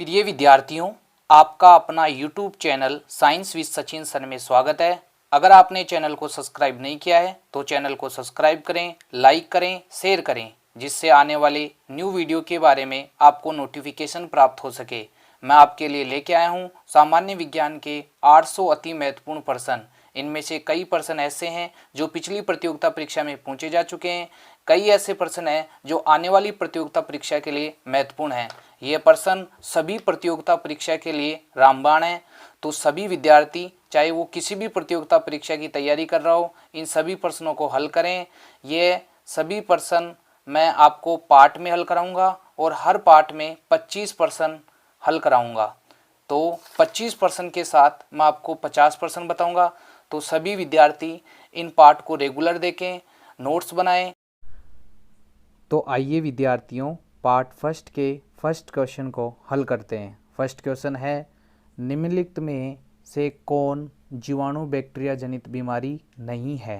प्रिय विद्यार्थियों, आपका अपना YouTube channel science with Sachin sir में स्वागत है। अगर आपने चैनल को सब्सक्राइब नहीं किया है तो चैनल को सब्सक्राइब करें, लाइक करें, शेयर करें, जिससे आने वाले न्यू वीडियो के बारे में आपको नोटिफिकेशन प्राप्त हो सके। मैं आपके लिए लेके आया हूँ सामान्य विज्ञान के 800 अति महत्वपूर्ण प्रश्न। इनमें से कई प्रश्न ऐसे हैं जो पिछली प्रतियोगिता परीक्षा में पूछे जा चुके हैं, कई ऐसे प्रश्न हैं जो आने वाली प्रतियोगिता परीक्षा के लिए महत्वपूर्ण हैं। ये प्रश्न सभी प्रतियोगिता परीक्षा के लिए रामबाण है। तो सभी विद्यार्थी, चाहे वो किसी भी प्रतियोगिता परीक्षा की तैयारी कर रहा हो, इन सभी प्रश्नों को हल करें। ये सभी प्रश्न मैं आपको पार्ट में हल कराऊंगा और हर पार्ट में 25 प्रश्न हल कराऊंगा। तो 25 प्रश्न के साथ मैं आपको 50 प्रश्न बताऊंगा। तो सभी विद्यार्थी इन पार्ट को रेगुलर देखें, नोट्स बनाएं। तो आइए विद्यार्थियों, पार्ट फर्स्ट के फर्स्ट क्वेश्चन को हल करते हैं। फर्स्ट क्वेश्चन है, निम्नलिखित में से कौन जीवाणु बैक्टीरिया जनित बीमारी नहीं है।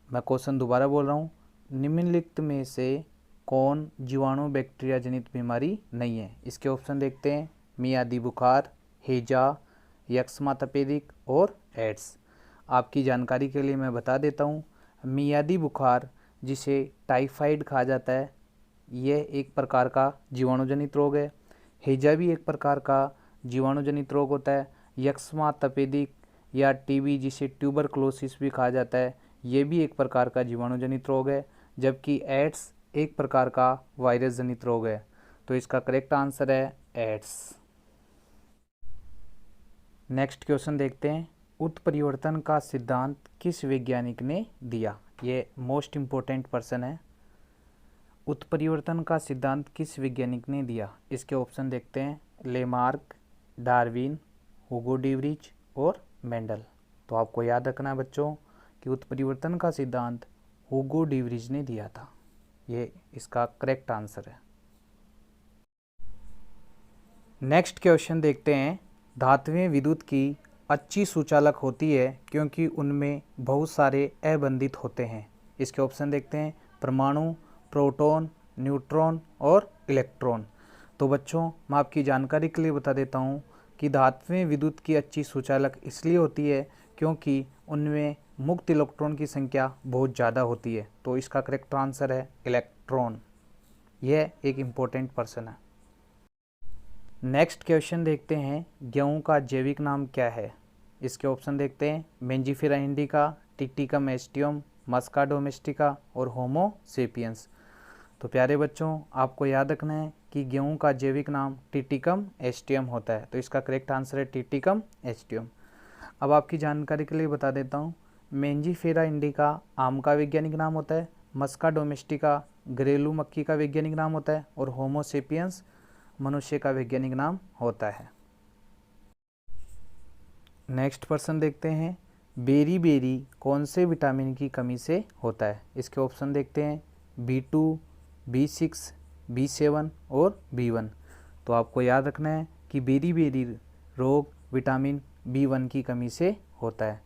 मैं क्वेश्चन दोबारा बोल रहा हूँ, निम्नलिखित में से कौन जीवाणु बैक्टीरिया जनित बीमारी नहीं है। इसके ऑप्शन देखते हैं, मियादी बुखार, हैजा, यक्ष्मा तपेदिक और एड्स। आपकी जानकारी के लिए मैं बता देता हूँ, मियादी बुखार जिसे टाइफाइड कहा जाता है, यह एक प्रकार का जीवाणुजनित रोग है। हैजा भी एक प्रकार का जीवाणुजनित रोग होता है। यक्ष्मा तपेदिक या टीबी जिसे ट्यूबरक्लोसिस भी कहा जाता है, ये भी एक प्रकार का जीवाणुजनित रोग है। जबकि एड्स एक प्रकार का वायरस जनित रोग है। तो इसका करेक्ट आंसर है एड्स। नेक्स्ट क्वेश्चन देखते हैं, उत्परिवर्तन का सिद्धांत किस वैज्ञानिक ने दिया। ये मोस्ट इम्पोर्टेंट पर्सन है। उत्परिवर्तन का सिद्धांत किस वैज्ञानिक ने दिया। इसके ऑप्शन देखते हैं, लेमार्क, डार्विन, हुगो डीवरिच और मेंडल। तो आपको याद रखना है बच्चों कि उत्परिवर्तन का सिद्धांत हुगो डीवरिच ने दिया था। ये इसका करेक्ट आंसर है। नेक्स्ट क्वेश्चन देखते हैं, धातुएं विद्युत की अच्छी सुचालक होती है क्योंकि उनमें बहुत सारे अबंधित होते हैं। इसके ऑप्शन देखते हैं, परमाणु, प्रोटॉन, न्यूट्रॉन और इलेक्ट्रॉन। तो बच्चों, मैं आपकी जानकारी के लिए बता देता हूँ कि धातुएं विद्युत की अच्छी सुचालक इसलिए होती है क्योंकि उनमें मुक्त इलेक्ट्रॉन की संख्या बहुत ज़्यादा होती है। तो इसका करेक्ट आंसर है इलेक्ट्रॉन। यह एक इम्पोर्टेंट पर्सन है। नेक्स्ट क्वेश्चन देखते हैं, गेहूं का जैविक नाम क्या है। इसके ऑप्शन देखते हैं, मेंजिफेरा इंडिका, टिक्टिकम एस्टियम, मस्का डोमेस्टिका और होमो सेपियंस। तो प्यारे बच्चों, आपको याद रखना है कि गेहूं का जैविक नाम टिक्टिकम एस्टियम होता है। तो इसका करेक्ट आंसर है टिक्टिकम एस्टियम। अब आपकी जानकारी के लिए बता देता हूँ, मेंजिफेरा इंडिका आम का वैज्ञानिक नाम होता है, मस्का डोमेस्टिका घरेलू मक्खी का वैज्ञानिक नाम होता है और होमो सेपियंस मनुष्य का वैज्ञानिक नाम होता है। नेक्स्ट पर्सन देखते हैं, बेरी बेरी कौन से विटामिन की कमी से होता है। इसके ऑप्शन देखते हैं, B2, B6, B7 और B1। तो आपको याद रखना है कि बेरी बेरी रोग विटामिन B1 की कमी से होता है।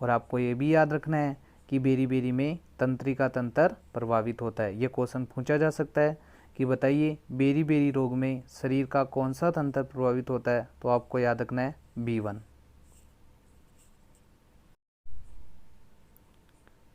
और आपको ये भी याद रखना है कि बेरी बेरी में तंत्रिका तंत्र प्रभावित होता है। ये क्वेश्चन पूछा जा सकता है कि बताइए बेरी बेरी रोग में शरीर का कौन सा तंत्र प्रभावित होता है। तो आपको याद रखना है B1।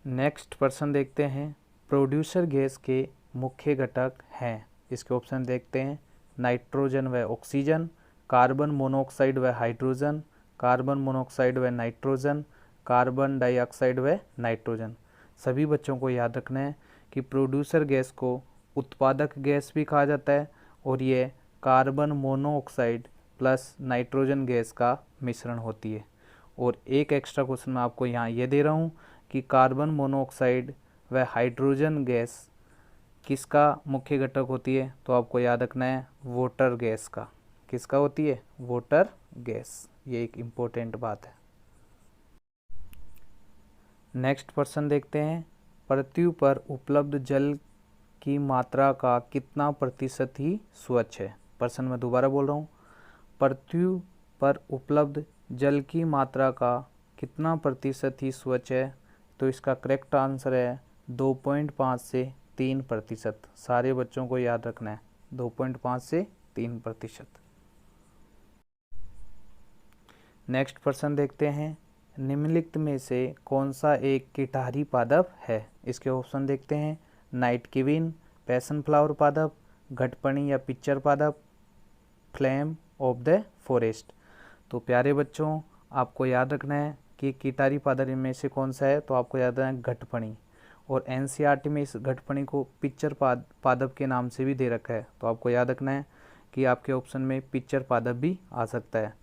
नेक्स्ट पर्सन देखते हैं, प्रोड्यूसर गैस के मुख्य घटक हैं। इसके ऑप्शन देखते हैं, नाइट्रोजन व ऑक्सीजन, कार्बन मोनोऑक्साइड व हाइड्रोजन, कार्बन मोनोऑक्साइड व नाइट्रोजन, कार्बन डाइऑक्साइड व नाइट्रोजन। सभी बच्चों को याद रखना है कि प्रोड्यूसर गैस को उत्पादक गैस भी कहा जाता है और ये carbon monoxide plus nitrogen gas का मिश्रण होती है। और एक एक्स्ट्रा क्वेश्चन मैं आपको यहाँ ये दे रहा हूँ कि कार्बन मोनोऑक्साइड व हाइड्रोजन गैस किसका मुख्य घटक होती है। तो आपको याद रखना है वाटर गैस का। किसका होती है? Water gas. ये एक इम्पोर्टेंट बात है। नेक्स्ट पर्सन देखते हैं, पृथ्वी पर उपलब्ध जल की मात्रा का कितना प्रतिशत ही स्वच्छ है। पर्सन मैं दोबारा बोल रहा हूँ, पृथ्वी पर उपलब्ध जल की मात्रा का कितना प्रतिशत ही स्वच्छ है। तो इसका करेक्ट आंसर है 2.5 से 3%। सारे बच्चों को याद रखना है 2.5 से 3%। नेक्स्ट प्रश्न देखते हैं, निम्नलिखित में से कौन सा एक कीटहारी पादप है। इसके ऑप्शन देखते हैं, नाइट किविन, पैशन फ्लावर पादप, घटपणी या पिक्चर पादप, फ्लेम ऑफ द फॉरेस्ट। तो प्यारे बच्चों, आपको याद रखना है कि कीटारी पादप में से कौन सा है, तो आपको याद रखना है घटपणी। और एनसीईआरटी में इस घटपणी को पिक्चर पादप के नाम से भी दे रखा है। तो आपको याद रखना है कि आपके ऑप्शन में पिक्चर पादप भी आ सकता है।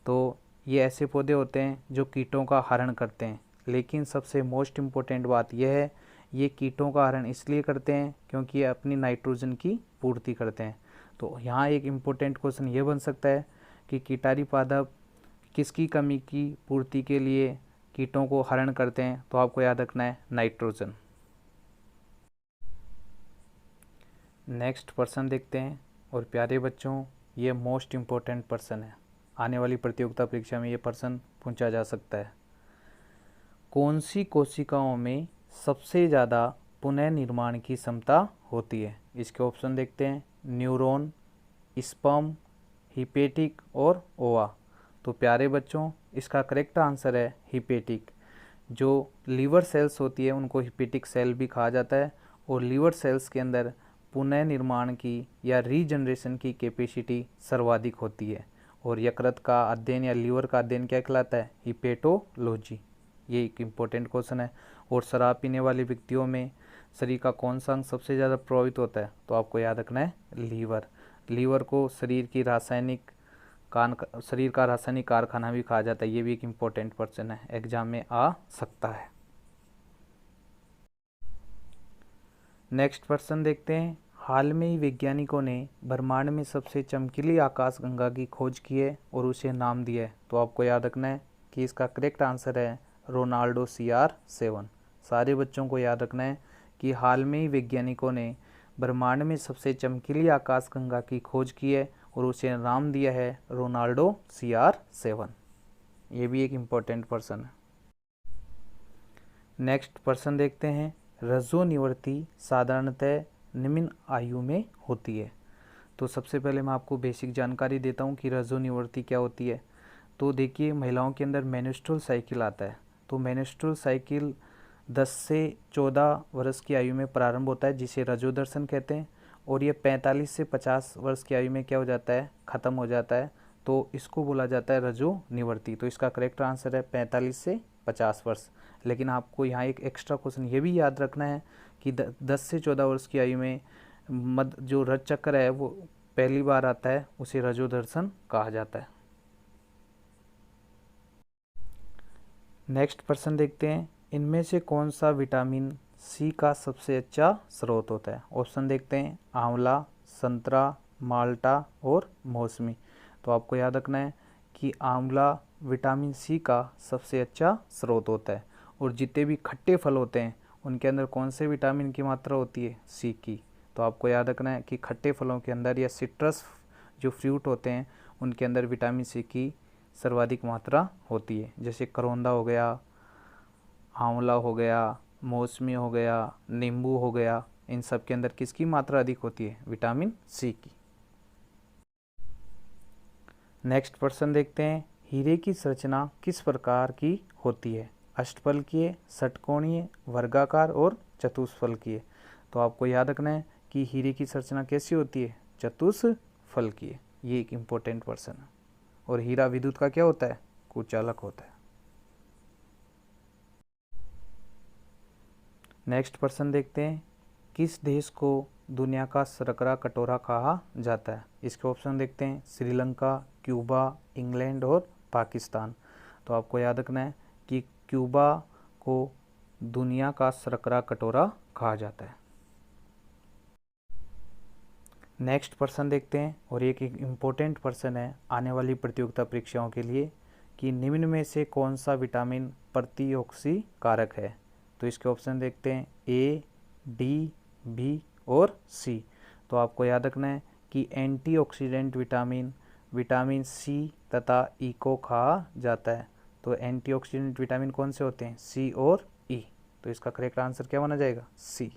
तो ये ऐसे पौधे होते हैं जो कीटों का हरण करते हैं, लेकिन सबसे मोस्ट इम्पोर्टेंट बात यह है, ये कीटों का हरण इसलिए करते हैं क्योंकि ये अपनी नाइट्रोजन की पूर्ति करते हैं। तो यहाँ एक इम्पोर्टेंट क्वेश्चन ये बन सकता है कि कीटारी पादप किसकी कमी की पूर्ति के लिए कीटों को हरण करते हैं, तो आपको याद रखना है नाइट्रोजन। नेक्स्ट प्रश्न देखते हैं, और प्यारे बच्चों ये मोस्ट इम्पोर्टेंट प्रश्न है, आने वाली प्रतियोगिता परीक्षा में ये प्रश्न पूछा जा सकता है। कौन सी कोशिकाओं में सबसे ज़्यादा पुनः निर्माण की क्षमता होती है। इसके ऑप्शन देखते हैं, न्यूरॉन, स्पर्म, हिपेटिक और ओवा। तो प्यारे बच्चों, इसका करेक्ट आंसर है हिपेटिक। जो लीवर सेल्स होती है उनको हिपेटिक सेल भी कहा जाता है, और लीवर सेल्स के अंदर पुनः निर्माण की या रीजनरेशन की कैपेसिटी सर्वाधिक होती है। और यकृत का अध्ययन या लीवर का अध्ययन क्या कहलाता है, हिपेटोलॉजी। ये एक इम्पोर्टेंट क्वेश्चन है। और शराब पीने वाले व्यक्तियों में शरीर का कौन सा अंग सबसे ज़्यादा प्रभावित होता है, तो आपको याद रखना है लीवर। लीवर को शरीर का रासायनिक कारखाना भी कहा जाता है। ये भी एक इम्पोर्टेंट क्वेश्चन है, एग्जाम में आ सकता है। नेक्स्ट प्रश्न देखते हैं, हाल में ही वैज्ञानिकों ने ब्रह्मांड में सबसे चमकीली आकाशगंगा की खोज की है और उसे नाम दिया है। तो आपको याद रखना है कि इसका करेक्ट आंसर है रोनाल्डो CR7। सारे बच्चों को याद रखना है कि हाल में ही वैज्ञानिकों ने ब्रह्मांड में सबसे चमकीली आकाशगंगा की खोज की है और उसे नाम दिया है रोनाल्डो CR7। ये भी एक इम्पोर्टेंट प्रश्न है। नेक्स्ट प्रश्न देखते हैं, रजो निवृत्ति साधारणतः निम्न आयु में होती है। तो सबसे पहले मैं आपको बेसिक जानकारी देता हूँ कि रजो निवृत्ति क्या होती है। तो देखिए, महिलाओं के अंदर मेंस्ट्रुअल साइकिल आता है। तो मेंस्ट्रुअल साइकिल 10 से 14 वर्ष की आयु में प्रारंभ होता है, जिसे रजोदर्शन कहते हैं। और ये 45 से 50 वर्ष की आयु में क्या हो जाता है, ख़त्म हो जाता है। तो इसको बोला जाता है रजो निवृत्ति। तो इसका करेक्ट आंसर है 45 से 50 वर्ष। लेकिन आपको यहाँ एक एक्स्ट्रा क्वेश्चन ये भी याद रखना है कि 10 से 14 वर्ष की आयु में जो रज चक्र है वो पहली बार आता है, उसे रजोदर्शन कहा जाता है। नेक्स्ट प्रश्न देखते हैं, इनमें से कौन सा विटामिन सी का सबसे अच्छा स्रोत होता है। ऑप्शन देखते हैं, आंवला, संतरा, माल्टा और मौसमी। तो आपको याद रखना है कि आंवला विटामिन सी का सबसे अच्छा स्रोत होता है। और जितने भी खट्टे फल होते हैं उनके अंदर कौन से विटामिन की मात्रा होती है, सी की। तो आपको याद रखना है कि खट्टे फलों के अंदर या सिट्रस जो फ्रूट होते हैं उनके अंदर विटामिन सी की सर्वाधिक मात्रा होती है। जैसे करौंदा हो गया, आंवला हो गया, मौसमी हो गया, नींबू हो गया, इन सब के अंदर किसकी मात्रा अधिक होती है, विटामिन सी की। नेक्स्ट प्रश्न देखते हैं, हीरे की संरचना किस प्रकार की होती है। अष्टफलकीय, षटकोणीय, वर्गाकार और चतुष्फलकीय। तो आपको याद रखना है कि हीरे की संरचना कैसी होती है, चतुष्फलकीय। ये एक इम्पोर्टेंट प्रश्न है। और हीरा विद्युत का क्या होता है, कुचालक होता है। नेक्स्ट प्रश्न देखते हैं, किस देश को दुनिया का शर्करा कटोरा कहा जाता है। इसके ऑप्शन देखते हैं, श्रीलंका, क्यूबा, इंग्लैंड और पाकिस्तान। तो आपको याद रखना है कि क्यूबा को दुनिया का शर्करा कटोरा कहा जाता है। नेक्स्ट प्रश्न देखते हैं, और एक इम्पोर्टेंट प्रश्न है आने वाली प्रतियोगिता परीक्षाओं के लिए, कि निम्न में से कौन सा विटामिन प्रतिऑक्सी कारक है। तो इसके ऑप्शन देखते हैं, ए, डी, बी और सी। तो आपको याद रखना है कि एंटीऑक्सीडेंट विटामिन सी तथा ई को कहा जाता है। तो एंटीऑक्सीडेंट विटामिन कौन से होते हैं, सी और ई। तो इसका करेक्ट आंसर क्या माना जाएगा, सी।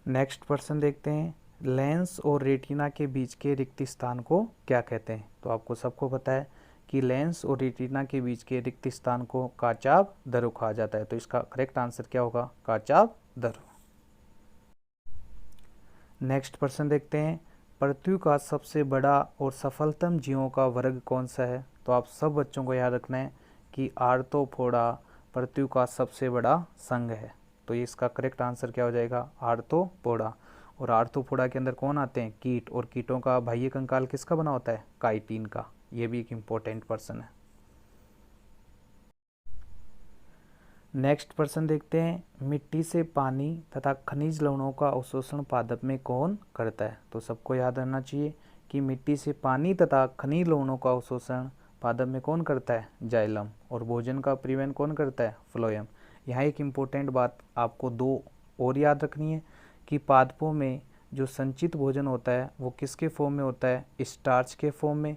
नेक्स्ट प्रश्न देखते हैं, लेंस और रेटिना के बीच के रिक्त स्थान को क्या कहते हैं? तो आपको सबको पता है कि लेंस और रेटिना के बीच के रिक्त स्थान को काचाभ दरु कहा जाता है। तो इसका करेक्ट आंसर क्या होगा? काचाभ दरु। नेक्स्ट प्रश्न देखते हैं, पृथ्वी का सबसे बड़ा और सफलतम जीवों का वर्ग कौन सा है? तो आप सब बच्चों को याद रखना है कि आर्थ्रोपोडा पृथ्वी का सबसे बड़ा संघ है। तो इसका करेक्ट आंसर क्या हो जाएगा? आर्थ्रोपोडा। और आर्थ्रोपोडा के अंदर कौन आते हैं? कीट। और कीटों का बाह्य कंकाल किसका बना होता है? काइटिन का। ये भी एक इम्पोर्टेंट प्रश्न है। नेक्स्ट प्रश्न देखते हैं, मिट्टी से पानी तथा खनिज लवणों का अवशोषण पादप में कौन करता है? तो सबको याद रहना चाहिए कि मिट्टी से पानी तथा खनिज लवणों का अवशोषण पादप में कौन करता है? जाइलम। और भोजन का परिवहन कौन करता है? फ्लोएम। यहाँ एक इम्पोर्टेंट बात आपको दो और याद रखनी है कि पादपों में जो संचित भोजन होता है वो किसके फॉर्म में होता है? स्टार्च के फॉर्म में।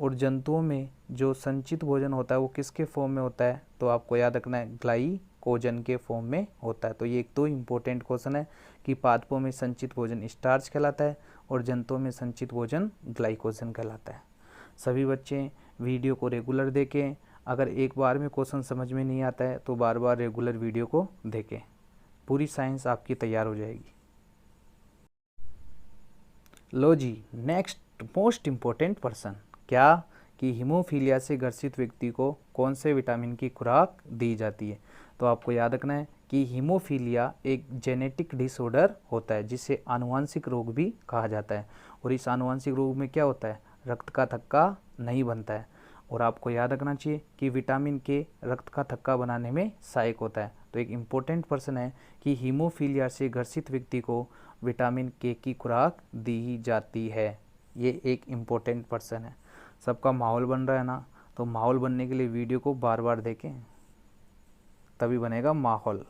और जंतुओं में जो संचित भोजन होता है वो किसके फॉर्म में होता है? तो आपको याद रखना है ग्लाइकोजन के फॉर्म में होता है। तो ये एक दो इम्पोर्टेंट क्वेश्चन है कि पादपों में संचित भोजन स्टार्च कहलाता है और जंतुओं में संचित भोजन ग्लाइकोजन कहलाता है। सभी बच्चे वीडियो को रेगुलर देखें। अगर एक बार में क्वेश्चन समझ में नहीं आता है तो बार बार रेगुलर वीडियो को देखें। पूरी साइंस आपकी तैयार हो जाएगी। लो जी, नेक्स्ट मोस्ट इम्पोर्टेंट प्रश्न, क्या कि हीमोफीलिया से ग्रसित व्यक्ति को कौन से विटामिन की खुराक दी जाती है? तो आपको याद रखना है कि हीमोफीलिया एक जेनेटिक डिसऑर्डर होता है जिसे आनुवंशिक रोग भी कहा जाता है। और इस आनुवंशिक रोग में क्या होता है? रक्त का थक्का नहीं बनता है। और आपको याद रखना चाहिए कि विटामिन के रक्त का थक्का बनाने में सहायक होता है। तो एक इम्पोर्टेंट प्रश्न है कि हीमोफीलिया से ग्रसित व्यक्ति को विटामिन के की खुराक दी जाती है। ये एक इम्पोर्टेंट प्रश्न है। सबका माहौल बन रहा है ना? तो माहौल बनने के लिए वीडियो को बार बार देखें, तभी बनेगा माहौल।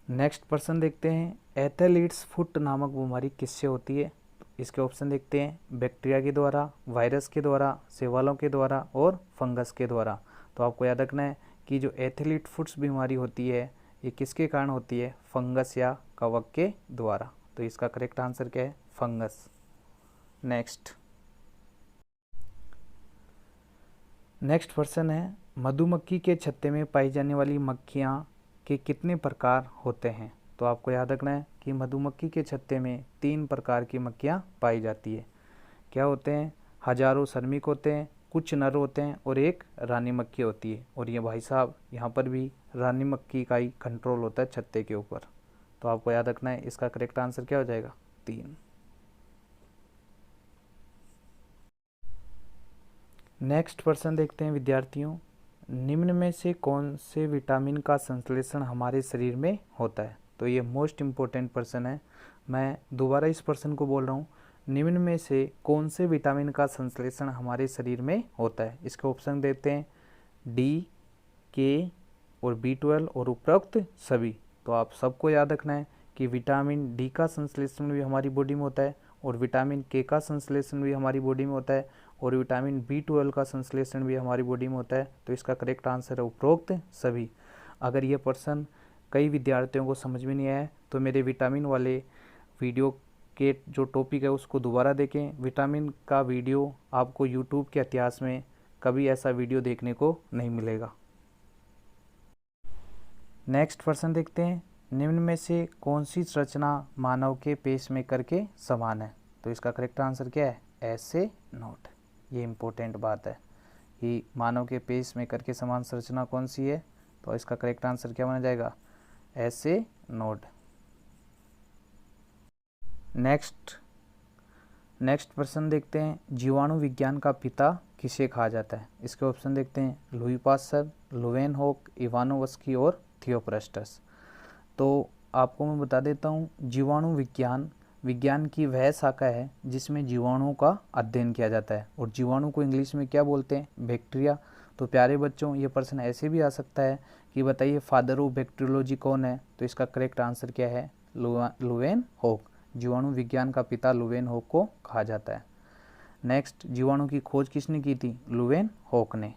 नेक्स्ट प्रश्न देखते हैं, एथलीट्स फुट नामक बीमारी किससे होती है? इसके ऑप्शन देखते हैं, बैक्टीरिया के द्वारा, वायरस के द्वारा, शैवालों के द्वारा और फंगस के द्वारा। तो आपको याद रखना है कि जो एथलीट फुट्स बीमारी होती है ये किसके कारण होती है? फंगस या कवक के द्वारा। तो इसका करेक्ट आंसर क्या है? फंगस। नेक्स्ट प्रश्न है, मधुमक्खी के छत्ते में पाई जाने वाली मक्खियाँ के कितने प्रकार होते हैं? तो आपको याद रखना है कि मधुमक्खी के छत्ते में 3 प्रकार की मक्खियाँ पाई जाती है। क्या होते हैं? हजारों श्रमिक होते हैं, कुछ नर होते हैं और एक रानी मक्खी होती है। और ये भाई साहब यहाँ पर भी रानी मक्खी का ही कंट्रोल होता है छत्ते के ऊपर। तो आपको याद रखना है इसका करेक्ट आंसर क्या हो जाएगा? 3। नेक्स्ट प्रश्न देखते हैं विद्यार्थियों, निम्न में से कौन से विटामिन का संश्लेषण हमारे शरीर में होता है? तो ये मोस्ट इम्पोर्टेंट प्रश्न है। मैं दोबारा इस प्रश्न को बोल रहा हूँ, निम्न में से कौन से विटामिन का संश्लेषण हमारे शरीर में होता है? इसके ऑप्शन देते हैं, डी, के और B12 और उपरोक्त सभी। तो आप सबको याद रखना है कि विटामिन डी का संश्लेषण भी हमारी बॉडी में होता है और विटामिन के का संश्लेषण भी हमारी बॉडी में होता है और विटामिन B12 का संश्लेषण भी हमारी बॉडी में होता है। तो इसका करेक्ट आंसर है उपरोक्त सभी। अगर ये प्रश्न कई विद्यार्थियों को समझ में नहीं आया तो मेरे विटामिन वाले वीडियो के जो टॉपिक है उसको दोबारा देखें। विटामिन का वीडियो आपको यूट्यूब के इतिहास में कभी ऐसा वीडियो देखने को नहीं मिलेगा। नेक्स्ट प्रश्न देखते हैं, निम्न में से कौन सी संरचना मानव के पेसमेकर के समान है? तो इसका करेक्ट आंसर क्या है? ऐसे नोट। ये इम्पोर्टेंट बात है कि मानव के पेसमेकर के समान संरचना कौन सी है? तो इसका करेक्ट आंसर क्या बना जाएगा? ऐसे नोड। नेक्स्ट प्रश्न देखते हैं, जीवाणु विज्ञान का पिता किसे कहा जाता है? इसके ऑप्शन देखते हैं, लुई पास्चर, लुवेनहोक, इवानोवस्की और थियोफ्रस्टस। तो आपको मैं बता देता हूँ, जीवाणु विज्ञान की वह शाखा है जिसमें जीवाणुओं का अध्ययन किया जाता है। और जीवाणु को इंग्लिश में क्या बोलते हैं? बैक्टीरिया। तो प्यारे बच्चों, ये प्रश्न ऐसे भी आ सकता है कि बताइए फादर ऑफ बैक्टीरियोलॉजी कौन है? तो इसका करेक्ट आंसर क्या है? लुवेनहोक। जीवाणु विज्ञान का पिता लुवेनहोक को कहा जाता है। नेक्स्ट, जीवाणु की खोज किसने की थी? लुवेनहोक ने।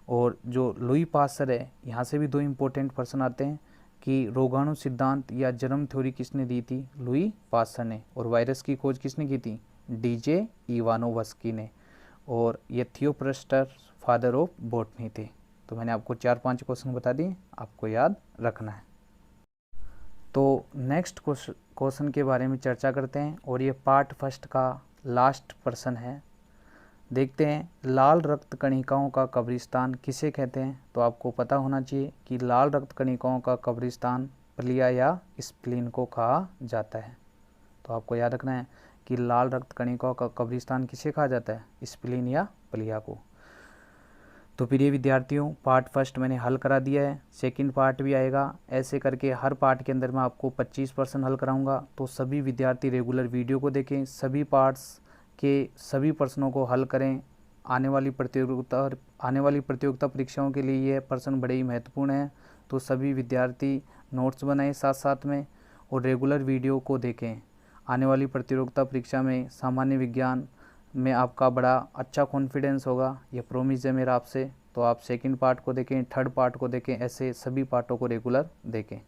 और जो लुई पास्चर है, यहाँ से भी 2 इम्पोर्टेंट प्रश्न आते हैं कि रोगाणु सिद्धांत या जर्म थ्योरी किसने दी थी? लुई पास्चर ने। और वायरस की खोज किसने की थी? डीजे इवानोवस्की ने। और ये थियोप्रस्टर फादर ऑफ बॉटनी थे। तो मैंने आपको 4-5 क्वेश्चन बता दिए, आपको याद रखना है। तो नेक्स्ट क्वेश्चन के बारे में चर्चा करते हैं और ये पार्ट फर्स्ट का लास्ट प्रश्न है। देखते हैं, लाल रक्त कणिकाओं का कब्रिस्तान किसे कहते हैं? तो आपको पता होना चाहिए कि लाल रक्त कणिकाओं का कब्रिस्तान प्लिया या स्प्लीन को कहा जाता है। तो आपको याद रखना है कि लाल रक्त कणिकाओं का कब्रिस्तान किसे कहा जाता है? स्प्लीन या प्लिया को। तो प्रिय विद्यार्थियों, पार्ट फर्स्ट मैंने हल करा दिया है, सेकंड पार्ट भी आएगा। ऐसे करके हर पार्ट के अंदर मैं आपको 25% हल कराऊंगा। तो सभी विद्यार्थी रेगुलर वीडियो को देखें, सभी पार्ट्स के सभी प्रश्नों को हल करें। आने वाली प्रतियोगिता परीक्षाओं के लिए ये प्रश्न बड़े ही महत्वपूर्ण हैं। तो सभी विद्यार्थी नोट्स बनाएं साथ साथ में और रेगुलर वीडियो को देखें। आने वाली प्रतियोगिता परीक्षा में सामान्य विज्ञान में आपका बड़ा अच्छा कॉन्फिडेंस होगा, ये प्रॉमिस है मेरा आपसे। तो आप सेकंड पार्ट को देखें, थर्ड पार्ट को देखें, ऐसे सभी पार्टों को रेगुलर देखें।